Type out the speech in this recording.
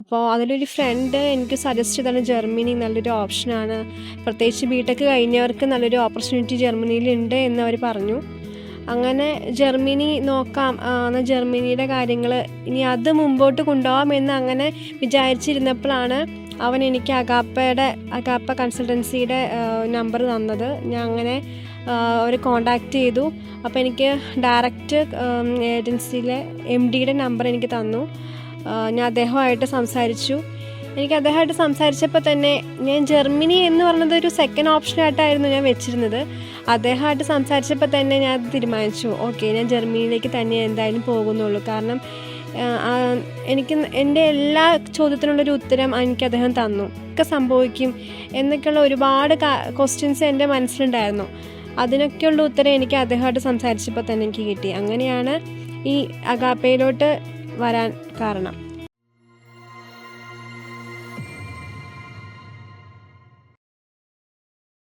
അപ്പോൾ അതിലൊരു ഫ്രണ്ട് എനിക്ക് സജസ്റ്റ് ചെയ്താണ് ജർമ്മനി നല്ലൊരു ഓപ്ഷനാണ്, പ്രത്യേകിച്ച് ബിടെക് കഴിഞ്ഞവർക്ക് നല്ലൊരു ഓപ്പർച്യൂണിറ്റി ജർമ്മനിയിലുണ്ട് എന്നവർ പറഞ്ഞു. അങ്ങനെ ജർമ്മനി നോക്കാം, എന്നാൽ ജർമ്മനിയുടെ കാര്യങ്ങൾ ഇനി അത് മുമ്പോട്ട് കൊണ്ടുപോകാമെന്ന് അങ്ങനെ വിചാരിച്ചിരുന്നപ്പോഴാണ് അവൻ എനിക്ക് അഗാപ്പ കൺസൾട്ടൻസിയുടെ നമ്പർ തന്നത്. ഞാൻ അങ്ങനെ അവർ കോണ്ടാക്റ്റ് ചെയ്തു. അപ്പോൾ എനിക്ക് ഡയറക്റ്റ് ഏജൻസിയിലെ MDയുടെ നമ്പർ എനിക്ക് തന്നു. ഞാൻ അദ്ദേഹമായിട്ട് സംസാരിച്ചു. എനിക്ക് അദ്ദേഹമായിട്ട് സംസാരിച്ചപ്പോൾ തന്നെ ഞാൻ ജർമ്മനി എന്ന് പറഞ്ഞത് ഒരു സെക്കൻഡ് ഓപ്ഷനായിട്ടായിരുന്നു ഞാൻ വെച്ചിരുന്നത്. അദ്ദേഹമായിട്ട് സംസാരിച്ചപ്പോൾ തന്നെ ഞാൻ തീരുമാനിച്ചു, ഓക്കെ ഞാൻ ജർമ്മനിയിലേക്ക് തന്നെ എന്തായാലും പോകുന്നുള്ളൂ. കാരണം എനിക്ക് എൻ്റെ എല്ലാ ചോദ്യത്തിനുള്ളൊരു ഉത്തരം എനിക്ക് അദ്ദേഹം തന്നു. ഒക്കെ സംഭവിക്കും എന്നൊക്കെയുള്ള ഒരുപാട് ക്വസ്റ്റ്യൻസ് എൻ്റെ മനസ്സിലുണ്ടായിരുന്നു. അതിനൊക്കെയുള്ള ഉത്തരം എനിക്ക് അദ്ദേഹമായിട്ട് സംസാരിച്ചപ്പോൾ തന്നെ എനിക്ക് കിട്ടി. അങ്ങനെയാണ് ഈ അഗാപ്പയിലോട്ട് വരാൻ കാരണം.